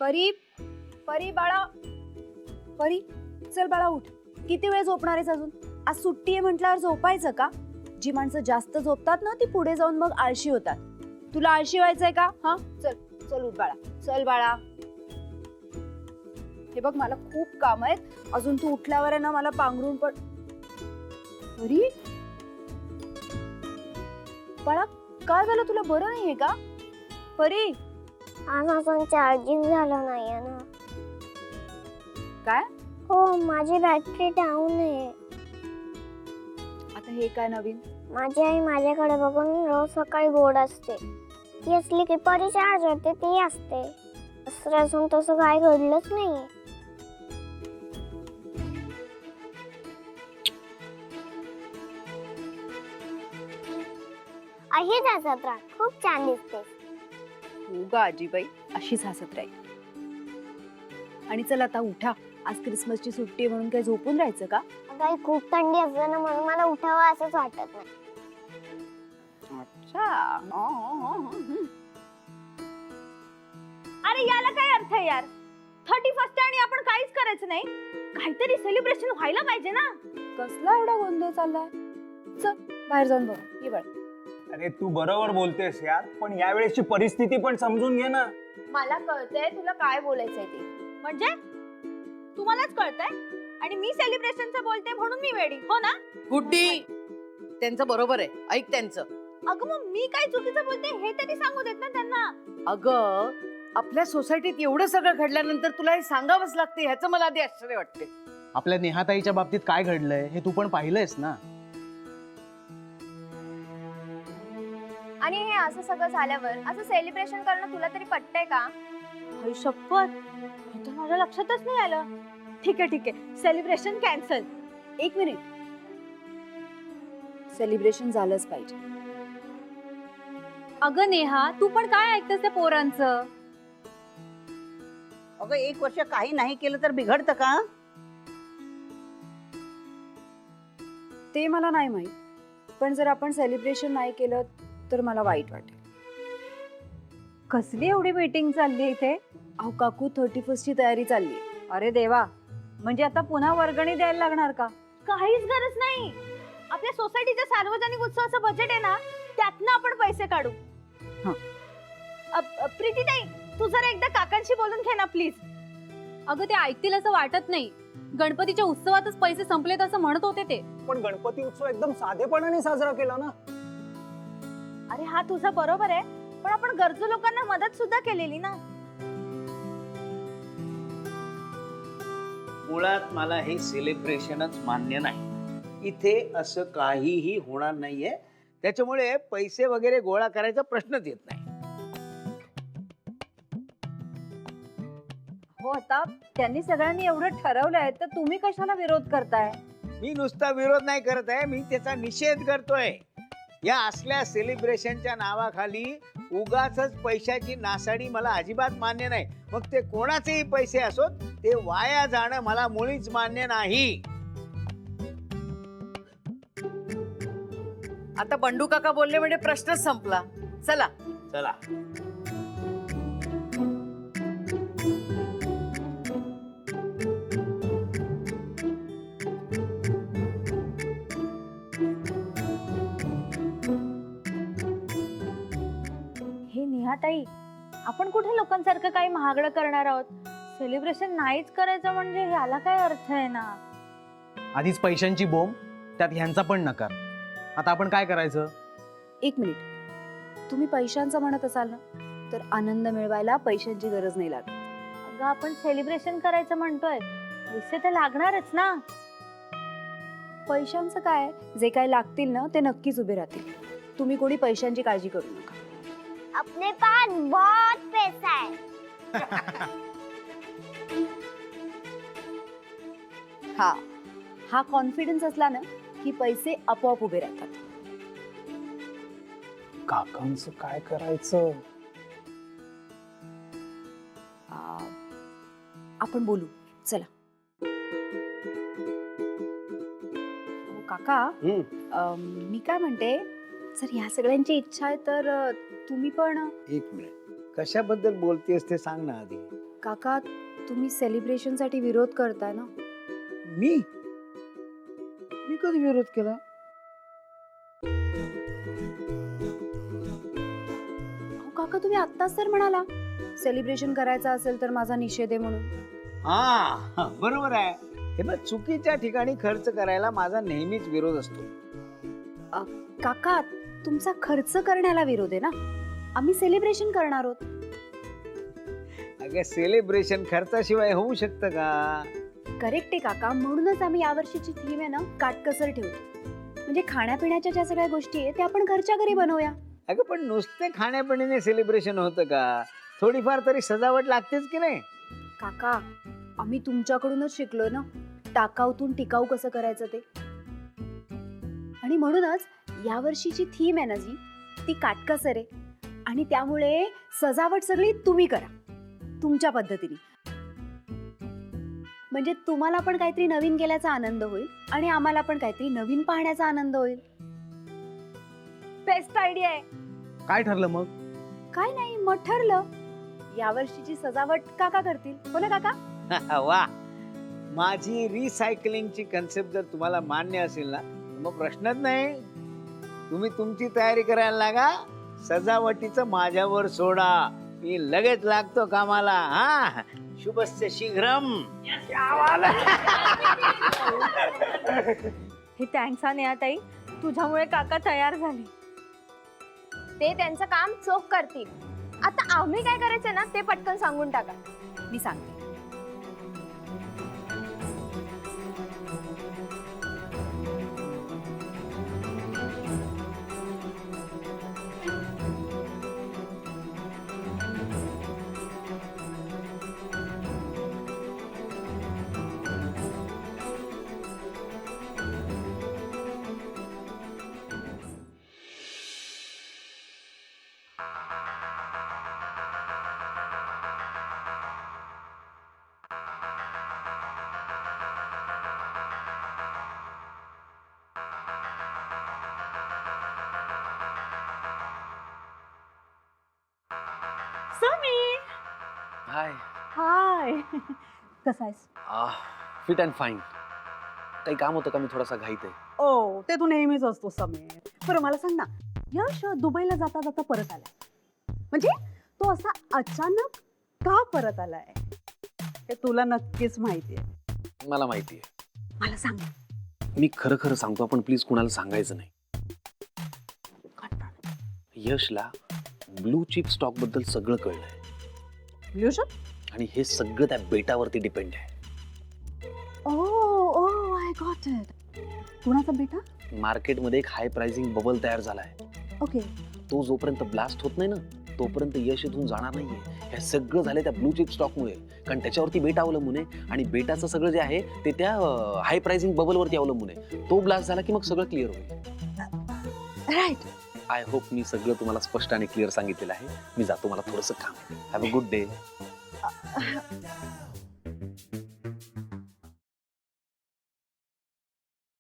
परी, परी बाळा, परी चल बाळा उठ. किती वेळ झोपणार आहेस अजून? आज सुट्टी आहे म्हटल्यावर झोपायचं का? जी माणसं जास्त झोपतात ना ती पुढे जाऊन मग आळशी होतात. तुला आळशी व्हायचंय का? हा चल चल उठ बाळा, चल बाळा. हे बघ मला खूप काम आहेत अजून. तू उठल्यावर आहे ना मला पांघरून पण. परी बाळा काय झालं? तुला बरं नाहीये का? परी आज अजून चार्जिंग झालं नाहीये ना. काय? हो माझी बॅटरी डाऊन आहे. आता हे काय नवीन? माझी आई माझ्याकडे बघून रोज सकाळी गोड असते. ती असली की परी चार्ज होते ती असते. दुसरं अजून तसं काय घडलंच नाहीये. अशी जातात राह, खूप छान दिसते. हो ग आजीबाई, अशीच हसत राहील. आणि चल आता उठा. आज क्रिसमसची सुट्टी आहे म्हणून काय झोपून राहायचं का? काही खूप थंडी असते ना म्हणून मला उठावं असंच वाटत नाही. अच्छा. अरे याला काय अर्थ आहे यार? 31st आणि आपण काहीच करायचं नाही. काहीतरी सेलिब्रेशन व्हायला पाहिजे ना. कसला एवढा गोंधळ चाललाय? चल बाहेर जाऊन बघ. ये बाळ. अरे तू बरोबर बोलतेस यार, पण यावेळेसची परिस्थिती पण समजून घे ना. मला कळतंय तुला काय बोलायचंय ते. म्हणजे तुम्हालाच कळतंय आणि मी सेलिब्रेशनचं बोलते म्हणून मी वेडी हो ना? गुड्डी, त्यांचं बरोबर आहे, ऐक त्यांचं. अगं मग मी काय चुकीचं बोलते हे तरी सांगू देत ना त्यांना. अगं आपल्या सोसायटीत एवढं सगळं घडल्यानंतर तुला हे सांगावंच लागते, ह्याचं मला आधी आश्चर्य वाटते. आपल्या नेहाताईच्या बाबतीत काय घडलंय हे तू पण पाहिलंयस ना. आणि हे असं सगळं झाल्यावर असं सेलिब्रेशन करणं तुला तरी पटतंय का? आई शपथ, हे तर माझ्या लक्षातच नाही आलं. ठीक आहे सेलिब्रेशन कॅन्सल. एक मिनिट. सेलिब्रेशन झालंच पाहिजे. अगं नेहा तू पण काय ऐकतेस त्या पोरांचं? अगं 1 वर्ष काही नाही केलं तर बिघडतं का? ते मला नाही माहित, पण जर आपण सेलिब्रेशन नाही केलं तर मला वाईट वाटेल. कसली एवढी मीटिंग चालली इथे? अहो काकू 31st ची तयारी चालली. अरे देवा, म्हणजे आता पुन्हा वर्गणी द्यायला लागणार का? काहीच गरज नाही. आपल्या सोसायटीच्या सार्वजनिक उत्सवाचं बजेट आहे ना, त्यातनं आपण पैसे काढू. प्रीतीताई, तू जरा एकदा काकांशी बोलून घे ना प्लीज. अगं ते ऐकतील असं वाटत नाही. गणपतीच्या उत्सवातच पैसे संपलेत असं म्हणत होते ते. पण गणपती उत्सव एकदम साधेपणाने साजरा केला ना. अरे हा तुझा बरोबर आहे, पण आपण गरजू लोकांना मदत सुद्धा केलेली ना. मुळात मला हे सेलिब्रेशनच मान्य नाही. इथे असं काहीही होणार नाहीये, त्याच्यामुळे पैसे वगैरे गोळा करायचा प्रश्नच येत नाही. हो आता त्यांनी सगळ्यांनी एवढं ठरवलंय तर तुम्ही कशाला विरोध करताय? मी नुसता विरोध नाही करत आहे, मी त्याचा निषेध करतोय. या असल्या सेलिब्रेशनच्या नावाखाली उगाचच पैशाची नासाडी मला अजिबात मान्य नाही. मग ते कोणाचेही पैसे असोत, ते वाया जाणं मला मुळीच मान्य नाही. आता बंडू काका बोलले म्हणजे प्रश्नच संपला. चला चला. हे निहाताई, आपण कुठे लोकांसारखं काही महागडं करणार आहोत? सेलिब्रेशन नाहीच करायचं म्हणजे ह्याला काय अर्थ आहे ना? आधीच पैशांची बोंब, त्यात ह्यांचा पण नकार. आता आपण काय करायचं? एक मिनिट. तुम्ही पैशांचं म्हणत असाल ना, तर आनंद मिळवायला पैशांची गरज नाही लागत. अगं आपण सेलिब्रेशन करायचं म्हणतोय, पैसे तर लागणारच ना. पैशांचं काय, जे काय लागतील ना ते नक्कीच उभे राहतील. तुम्ही कोणी पैशांची काळजी करू नका. अपने पास बहुत पैसा है. हा कॉन्फिडन्स असला ना की पैसे आपोआप उभे राहतात. काकांचं काय करायचं? आपण बोलू. चला. काका, मी काय म्हणते, जर ह्या सगळ्यांची इच्छा आहे तर तुम्ही पण. एक मिनिट, कशाबद्दल बोलतेस ते सांग ना आधी. काका तुम्ही सेलिब्रेशनसाठी विरोध करताय ना? मी मी कधी विरोध केला? अहो काका तुम्ही आत्ताच तर म्हणाला सेलिब्रेशन करायचं असेल तर माझा निषेध आहे म्हणून. हा बरोबर आहे. हे बघ, चुकीच्या ठिकाणी खर्च करायला माझा नेहमीच विरोध असतो. काका तुमचा खर्च करण्याला विरोध आहे ना? आम्ही सेलिब्रेशन करणार आहोत. अगं सेलिब्रेशन खर्चाशिवाय होऊ शकतं का? करेक्ट आहे काका, म्हणूनच आम्ही यावर्षीची थीम आहे ना काटकसर ठेवतो. म्हणजे खाण्यापिण्याच्या ज्या सगळ्या गोष्टी आहेत त्या आपण घरच्या घरी बनवूया. अगं पण नुसते खाण्यापिण्याने सेलिब्रेशन होतं का? थोडीफार तरी सजावट लागतेच की नाही? काका आम्ही तुमच्याकडूनच शिकलो ना टाकाऊतून टिकाऊ कसं करायचं ते. आणि म्हणूनच यावर्षीची थीम आहे ना जी ती काटकसर आहे. आणि त्यामुळे सजावट सगळी तुम्ही करा तुमच्या पद्धतीने. म्हणजे तुम्हाला पण काहीतरी नवीन केल्याचा आनंद होईल आणि आम्हाला पण काहीतरी नवीन पाहण्याचा आनंद होईल. बेस्ट आयडिया आहे. काय ठरलं मग? काय नाही मग ठरलं, यावर्षीची सजावट काका करतील. हो ना काका? वा, माझी रिसायकलिंगची कन्सेप्ट जर तुम्हाला मान्य असेल ना मग प्रश्नच नाही. तुम्ही तुमची तयारी करायला लागा, सजावटीचं माझ्यावर सोडा. मी लगेच लागतो कामाला. हा, शुभस्य शीघ्रम. हे थँक्स हा नेहाताई, तुझ्यामुळे काका तयार झाले. ते त्यांचं काम चोख करतील. आता आम्ही काय करायचं ना ते पटकन सांगून टाका. मी सांगते. समीर, हाय. हाय. कसा आहेस? Fit and fine. काही काम होतं का? मी थोडासा घाईत आहे. ओ ते तू नेहमीच असतो समीर. बरं मला सांग ना, यश दुबईला जाता जाता परत आलाय, म्हणजे तो असा अचानक का परत आलाय हे तुला नक्कीच माहिती आहे. मला माहिती आहे. मला सांग. मी खरं खरं सांगतो, आपण प्लीज कुणाला सांगायचं नाही. यशला ब्लू चिप स्टॉक बद्दल सगळं कळलंय. Blue chip? आणि हे सगळं त्या बेटावरती डिपेंड आहे. ओ आय गॉट इट. कुणाचा बेटा? मार्केटमध्ये एक हाय प्राइसिंग बबल तयार झालाय. ओके. तो जोपर्यंत ब्लास्ट होत नाही ना तोपर्यंत यश इथून जाणार नाहीये. हे सगळं झालंय त्या ब्लू चिप स्टॉकमुळे, कारण त्याच्यावरती बेटा अवलंबून आहे आणि बेटाचं सगळं जे आहे ते त्या हाय प्राइसिंग बबलवरती अवलंबून आहे. तो ब्लास्ट झाला की मग सगळं क्लिअर होईल. राईट. आय होप मी सगळं तुम्हाला स्पष्ट आणि क्लिअर सांगितलेलं आहे. मी जातो, मला थोडंसं काम आहे. Have a good day.